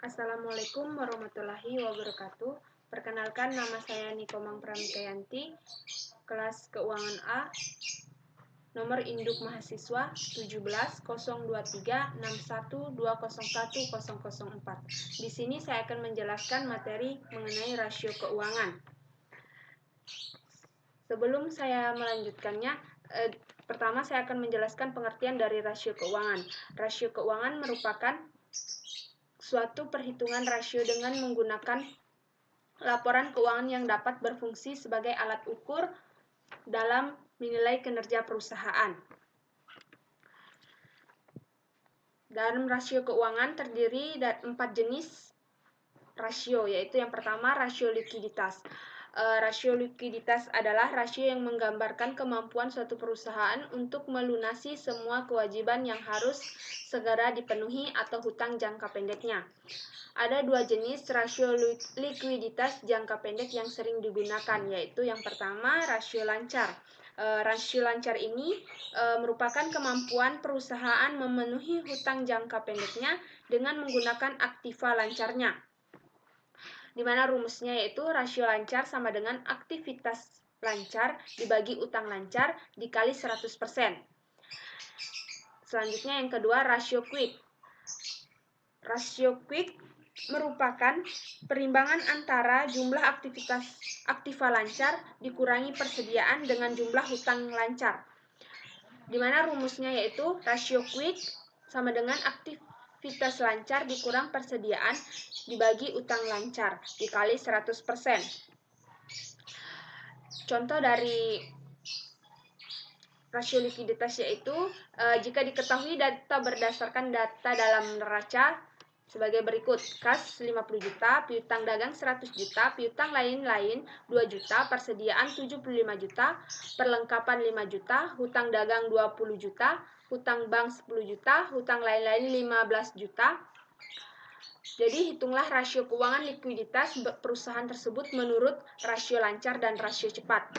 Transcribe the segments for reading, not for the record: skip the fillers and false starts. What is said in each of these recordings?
Assalamualaikum warahmatullahi wabarakatuh. Perkenalkan, nama saya Nikomang Pramikayanti, kelas keuangan A, nomor induk mahasiswa 17 023 61 201 004. Di sini saya akan menjelaskan materi mengenai rasio keuangan. Sebelum saya melanjutkannya, pertama saya akan menjelaskan pengertian dari rasio keuangan. Rasio keuangan merupakan suatu perhitungan rasio dengan menggunakan laporan keuangan yang dapat berfungsi sebagai alat ukur dalam menilai kinerja perusahaan. Dalam rasio keuangan terdiri dari 4 jenis rasio, yaitu yang pertama rasio likuiditas. Rasio likuiditas adalah rasio yang menggambarkan kemampuan suatu perusahaan untuk melunasi semua kewajiban yang harus segera dipenuhi atau hutang jangka pendeknya. Ada 2 jenis rasio likuiditas jangka pendek yang sering digunakan, yaitu yang pertama rasio lancar. Rasio lancar ini merupakan kemampuan perusahaan memenuhi hutang jangka pendeknya dengan menggunakan aktiva lancarnya, di mana rumusnya yaitu rasio lancar sama dengan aktivitas lancar dibagi utang lancar dikali 100%. Selanjutnya yang kedua rasio quick. Rasio quick merupakan perimbangan antara jumlah aktiva lancar dikurangi persediaan dengan jumlah hutang lancar, di mana rumusnya yaitu rasio quick sama dengan aktivitas lancar dikurang persediaan dibagi utang lancar dikali 100%. Contoh dari rasio likuiditas yaitu jika diketahui data berdasarkan data dalam neraca sebagai berikut: kas 50 juta, piutang dagang 100 juta, piutang lain-lain 2 juta, persediaan 75 juta, perlengkapan 5 juta, hutang dagang 20 juta, hutang bank 10 juta, hutang lain-lain 15 juta. Jadi hitunglah rasio keuangan likuiditas perusahaan tersebut menurut rasio lancar dan rasio cepat.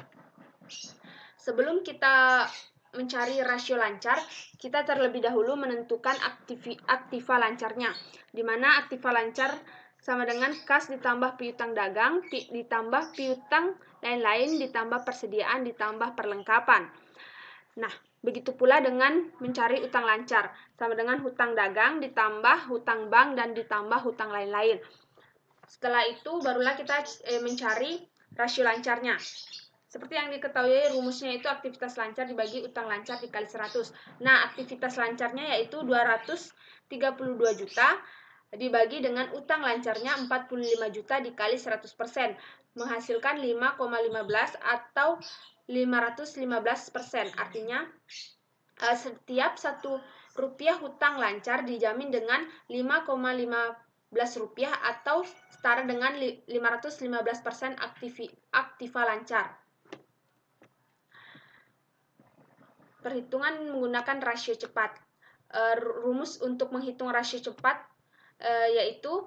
Sebelum kita mencari rasio lancar, kita terlebih dahulu menentukan aktiva lancarnya, di mana aktiva lancar sama dengan kas ditambah piutang dagang ditambah piutang lain-lain ditambah persediaan ditambah perlengkapan. Nah, begitu pula dengan mencari utang lancar, sama dengan hutang dagang ditambah hutang bank dan ditambah hutang lain-lain. Setelah itu barulah kita mencari rasio lancarnya. Seperti yang diketahui rumusnya itu aktivitas lancar dibagi utang lancar dikali 100. Nah, aktivitas lancarnya yaitu 232 juta dibagi dengan utang lancarnya 45 juta dikali 100%, menghasilkan 5,15 atau 515%. Artinya setiap 1 rupiah hutang lancar dijamin dengan 5,15 rupiah atau setara dengan 515% aktiva lancar. Perhitungan menggunakan rasio cepat. Rumus untuk menghitung rasio cepat yaitu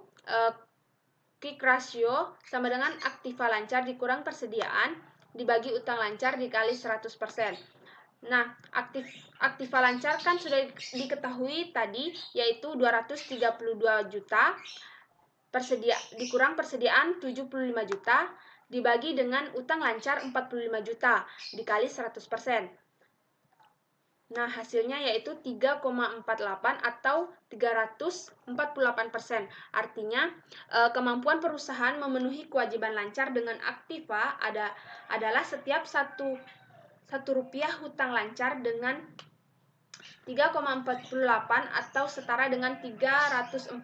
quick ratio sama dengan aktiva lancar dikurang persediaan dibagi utang lancar dikali 100%. Nah, aktiva lancar kan sudah diketahui tadi, yaitu 232 juta dikurang persediaan 75 juta dibagi dengan utang lancar 45 juta dikali 100%. Nah, hasilnya yaitu 3,48 atau 348%. Artinya, kemampuan perusahaan memenuhi kewajiban lancar dengan aktiva adalah setiap 1 rupiah hutang lancar dengan 3,48 atau setara dengan 348%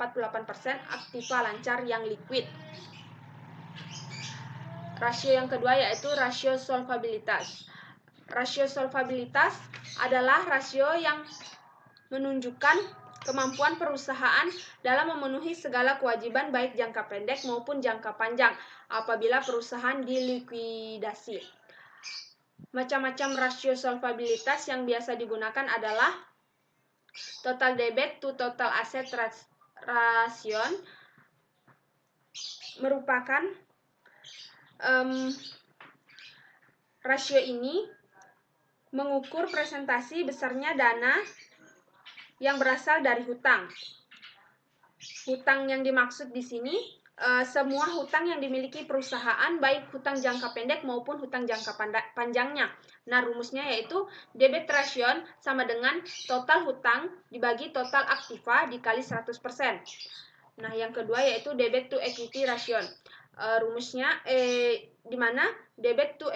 aktiva lancar yang liquid. Rasio yang kedua yaitu rasio solvabilitas. Rasio solvabilitas adalah rasio yang menunjukkan kemampuan perusahaan dalam memenuhi segala kewajiban baik jangka pendek maupun jangka panjang apabila perusahaan dilikuidasi. Macam-macam rasio solvabilitas yang biasa digunakan adalah total debit to total asset ratio, merupakan rasio ini mengukur presentasi besarnya dana yang berasal dari hutang. Hutang yang dimaksud di sini semua hutang yang dimiliki perusahaan, baik hutang jangka pendek maupun hutang jangka panjangnya. Nah, rumusnya yaitu debit ratio sama dengan total hutang dibagi total aktiva dikali 100%. Nah, yang kedua yaitu debit to equity ratio. Rumusnya di mana debit to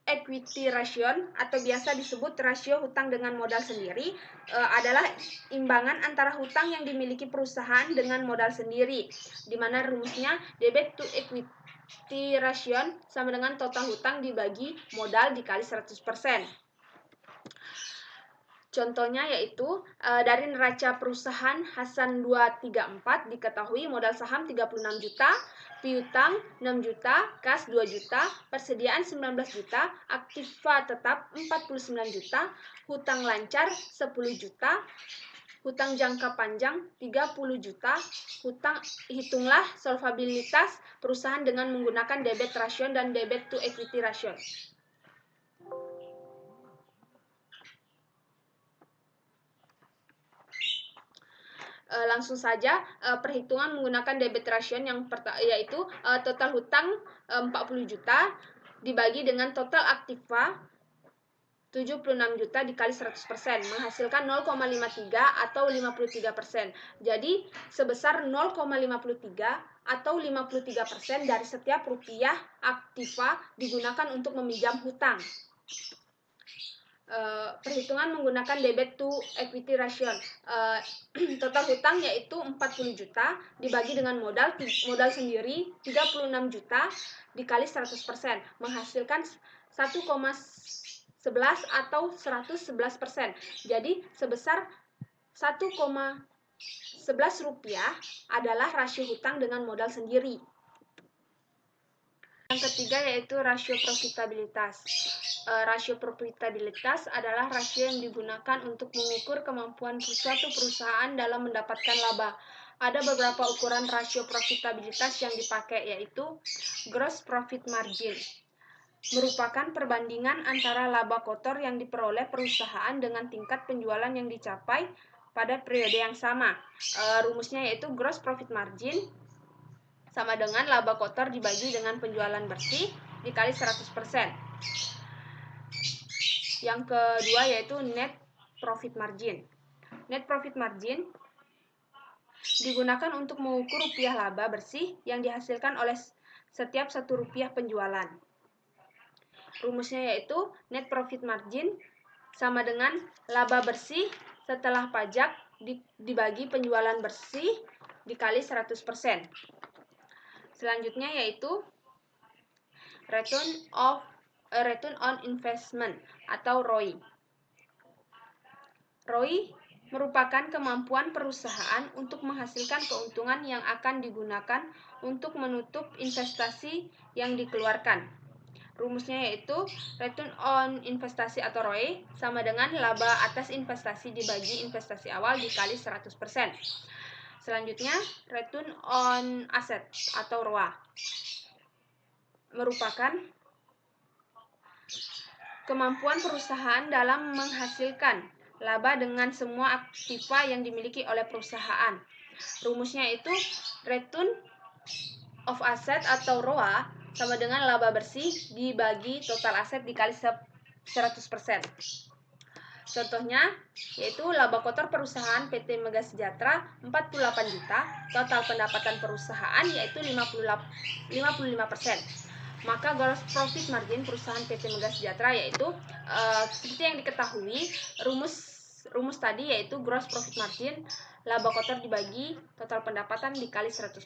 equity ratio atau biasa disebut rasio hutang dengan modal sendiri adalah imbangan antara hutang yang dimiliki perusahaan dengan modal sendiri, di mana rumusnya debit to equity ratio sama dengan total hutang dibagi modal dikali 100%. Contohnya yaitu dari neraca perusahaan Hasan 234 diketahui modal saham 36 juta, piutang 6 juta, kas 2 juta, persediaan 19 juta, aktiva tetap 49 juta, hutang lancar 10 juta, hutang jangka panjang 30 juta, hitunglah solvabilitas perusahaan dengan menggunakan debit ratio dan debit to equity ratio. Langsung saja perhitungan menggunakan debit ratio yang yaitu total hutang 40 juta dibagi dengan total aktiva 76 juta dikali 100% menghasilkan 0,53 atau 53%. Jadi sebesar 0,53 atau 53% dari setiap rupiah aktiva digunakan untuk meminjam hutang. Perhitungan menggunakan debit to equity ratio. Total hutang yaitu 40 juta dibagi dengan modal sendiri 36 juta dikali 100% menghasilkan 1,11 atau 111%. Jadi sebesar 1,11 rupiah adalah rasio hutang dengan modal sendiri. Yang ketiga yaitu rasio profitabilitas. Rasio profitabilitas adalah rasio yang digunakan untuk mengukur kemampuan suatu perusahaan dalam mendapatkan laba. Ada beberapa ukuran rasio profitabilitas yang dipakai, yaitu gross profit margin, merupakan perbandingan antara laba kotor yang diperoleh perusahaan dengan tingkat penjualan yang dicapai pada periode yang sama. Rumusnya yaitu gross profit margin sama dengan laba kotor dibagi dengan penjualan bersih dikali 100%. Yang kedua yaitu net profit margin. Net profit margin digunakan untuk mengukur rupiah laba bersih yang dihasilkan oleh setiap 1 rupiah penjualan. Rumusnya yaitu net profit margin sama dengan laba bersih setelah pajak dibagi penjualan bersih dikali 100%. Selanjutnya yaitu return on investment atau ROI. ROI merupakan kemampuan perusahaan untuk menghasilkan keuntungan yang akan digunakan untuk menutup investasi yang dikeluarkan. Rumusnya yaitu return on investasi atau ROI sama dengan laba atas investasi dibagi investasi awal dikali 100%. Selanjutnya, return on asset atau ROA merupakan kemampuan perusahaan dalam menghasilkan laba dengan semua aktiva yang dimiliki oleh perusahaan. Rumusnya itu return of asset atau ROA sama dengan laba bersih dibagi total aset dikali 100%. Contohnya yaitu laba kotor perusahaan PT Mega Sejahtera 48 juta, total pendapatan perusahaan yaitu 55%. Maka gross profit margin perusahaan PT Mega Sejahtera yaitu seperti yang diketahui rumus tadi yaitu gross profit margin laba kotor dibagi total pendapatan dikali 100%.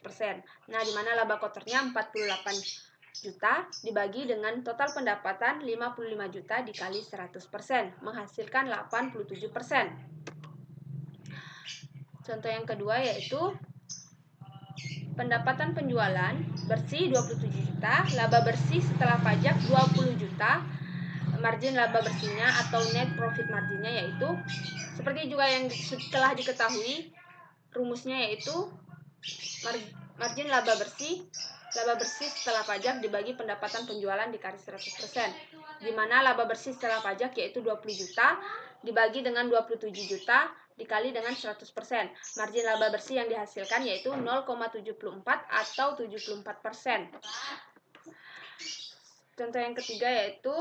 Nah, di mana laba kotornya 48 juta dibagi dengan total pendapatan 55 juta dikali 100% menghasilkan 87%. Contoh yang kedua yaitu pendapatan penjualan bersih 27 juta, laba bersih setelah pajak 20 juta, margin laba bersihnya atau net profit marginnya yaitu seperti juga yang telah diketahui rumusnya yaitu margin laba bersih setelah pajak dibagi pendapatan penjualan dikali 100%, di mana laba bersih setelah pajak yaitu 20 juta dibagi dengan 27 juta dikali dengan 100%. Margin laba bersih yang dihasilkan yaitu 0,74 atau 74%. Contoh yang ketiga yaitu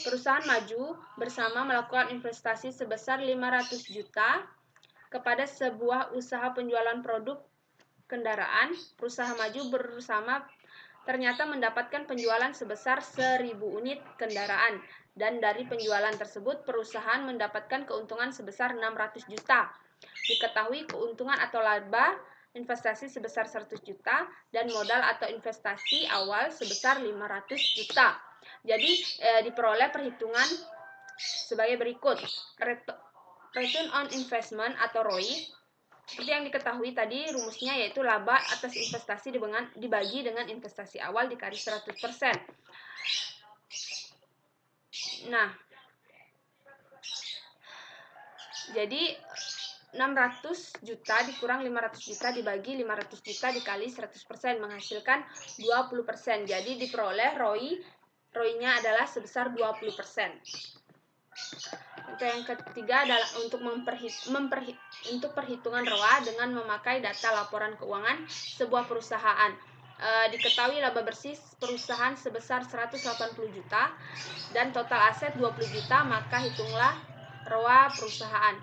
perusahaan maju bersama melakukan investasi sebesar 500 juta kepada sebuah usaha penjualan produk kendaraan. Perusahaan maju bersama ternyata mendapatkan penjualan sebesar 1000 unit kendaraan, dan dari penjualan tersebut perusahaan mendapatkan keuntungan sebesar 600 juta. Diketahui keuntungan atau laba investasi sebesar 100 juta dan modal atau investasi awal sebesar 500 juta. Jadi diperoleh perhitungan sebagai berikut. Return on investment atau ROI, seperti yang diketahui tadi rumusnya yaitu laba atas investasi dibagi dengan investasi awal dikali 100%. Nah, jadi 600 juta dikurang 500 juta dibagi 500 juta dikali 100% menghasilkan 20%. Jadi diperoleh ROI-nya adalah sebesar 20%. Untuk yang ketiga adalah untuk perhitungan ROA dengan memakai data laporan keuangan sebuah perusahaan. Diketahui laba bersih perusahaan sebesar 180 juta dan total aset 20 juta, maka hitunglah ROA perusahaan.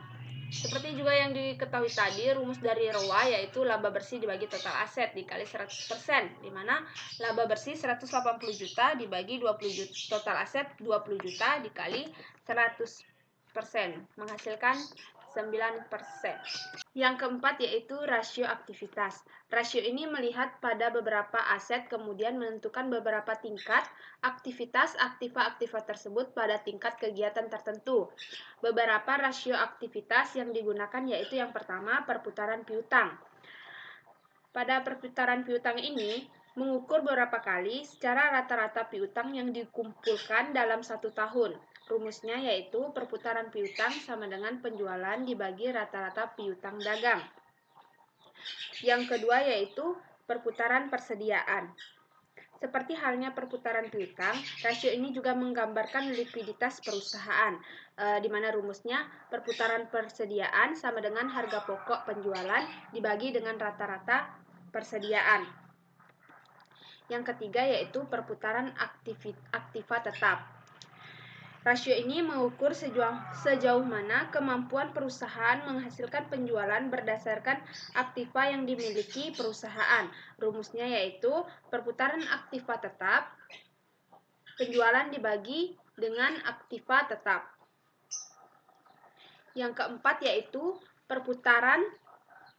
Seperti juga yang diketahui tadi, rumus dari ROA yaitu laba bersih dibagi total aset dikali 100%, di mana laba bersih 180 juta dibagi 20 juta, total aset 20 juta dikali 100%, menghasilkan 9%. Yang keempat yaitu rasio aktivitas. Rasio ini melihat pada beberapa aset kemudian menentukan beberapa tingkat aktivitas aktiva tersebut pada tingkat kegiatan tertentu. Beberapa rasio aktivitas yang digunakan yaitu yang pertama perputaran piutang. Pada perputaran piutang ini mengukur beberapa kali secara rata-rata piutang yang dikumpulkan dalam 1 tahun. Rumusnya yaitu perputaran piutang sama dengan penjualan dibagi rata-rata piutang dagang. Yang kedua yaitu perputaran persediaan. Seperti halnya perputaran piutang, rasio ini juga menggambarkan likuiditas perusahaan, di mana rumusnya perputaran persediaan sama dengan harga pokok penjualan dibagi dengan rata-rata persediaan. Yang ketiga yaitu perputaran aktiva tetap. Rasio ini mengukur sejauh mana kemampuan perusahaan menghasilkan penjualan berdasarkan aktiva yang dimiliki perusahaan. Rumusnya yaitu perputaran aktiva tetap, penjualan dibagi dengan aktiva tetap. Yang keempat yaitu perputaran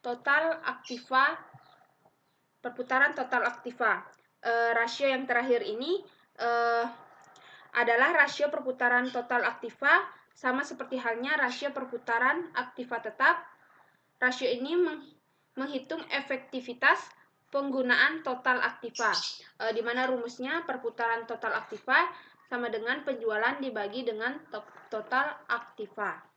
total aktiva. Rasio yang terakhir ini adalah rasio perputaran total aktiva, sama seperti halnya rasio perputaran aktiva tetap. Rasio ini menghitung efektivitas penggunaan total aktiva, di mana rumusnya perputaran total aktiva sama dengan penjualan dibagi dengan total aktiva.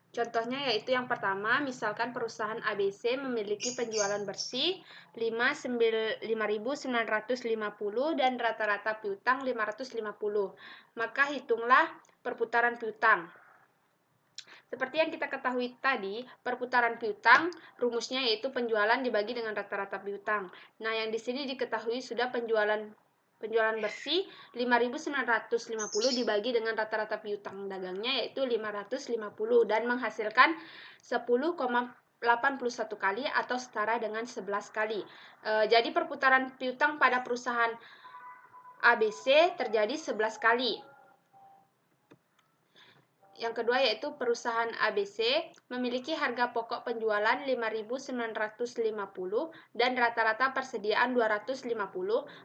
Contohnya yaitu yang pertama, misalkan perusahaan ABC memiliki penjualan bersih 5.950 dan rata-rata piutang 550. Maka hitunglah perputaran piutang. Seperti yang kita ketahui tadi, perputaran piutang rumusnya yaitu penjualan dibagi dengan rata-rata piutang. Nah, yang di sini diketahui sudah penjualan bersih 5.950 dibagi dengan rata-rata piutang dagangnya yaitu 550 dan menghasilkan 10,81 kali atau setara dengan 11 kali. Jadi perputaran piutang pada perusahaan ABC terjadi 11 kali. Yang kedua yaitu perusahaan ABC memiliki harga pokok penjualan 5.950 dan rata-rata persediaan 250,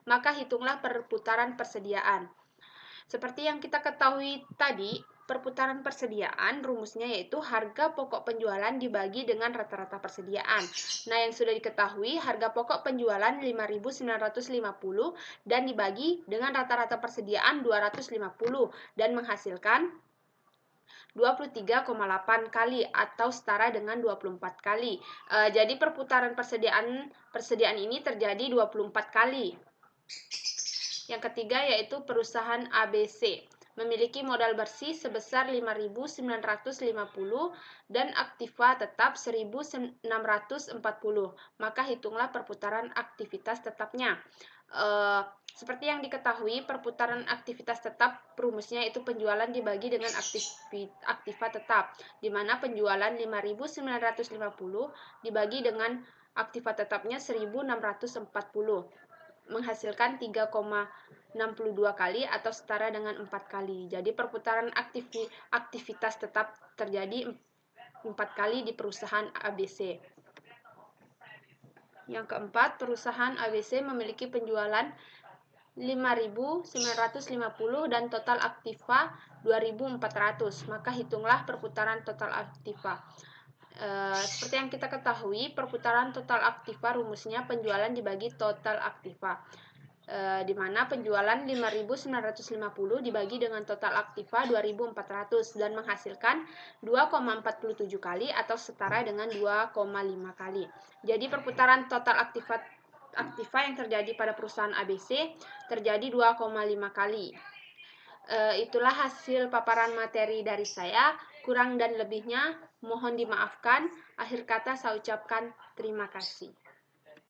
maka hitunglah perputaran persediaan. Seperti yang kita ketahui tadi, perputaran persediaan rumusnya yaitu harga pokok penjualan dibagi dengan rata-rata persediaan. Nah, yang sudah diketahui harga pokok penjualan 5.950 dan dibagi dengan rata-rata persediaan 250 dan menghasilkan 23,8 kali atau setara dengan 24 kali. Jadi perputaran persediaan ini terjadi 24 kali. Yang ketiga yaitu perusahaan ABC memiliki modal bersih sebesar 5.950 dan aktiva tetap 1.640. Maka hitunglah perputaran aktivitas tetapnya. Seperti yang diketahui, perputaran aktivitas tetap rumusnya itu penjualan dibagi dengan aktiva tetap, di mana penjualan 5.950 dibagi dengan aktiva tetapnya 1.640 menghasilkan 3,62 kali atau setara dengan 4 kali. Jadi perputaran aktivitas tetap terjadi 4 kali di perusahaan ABC. Yang keempat, perusahaan ABC memiliki penjualan 5.950 dan total aktiva 2.400. Maka hitunglah perputaran total aktiva. Seperti yang kita ketahui, perputaran total aktiva rumusnya penjualan dibagi total aktiva, di mana penjualan 5.950 dibagi dengan total aktiva 2.400 dan menghasilkan 2,47 kali atau setara dengan 2,5 kali. Jadi perputaran total aktiva yang terjadi pada perusahaan ABC terjadi 2,5 kali. Itulah hasil paparan materi dari saya. Kurang dan lebihnya mohon dimaafkan. Akhir kata saya ucapkan terima kasih.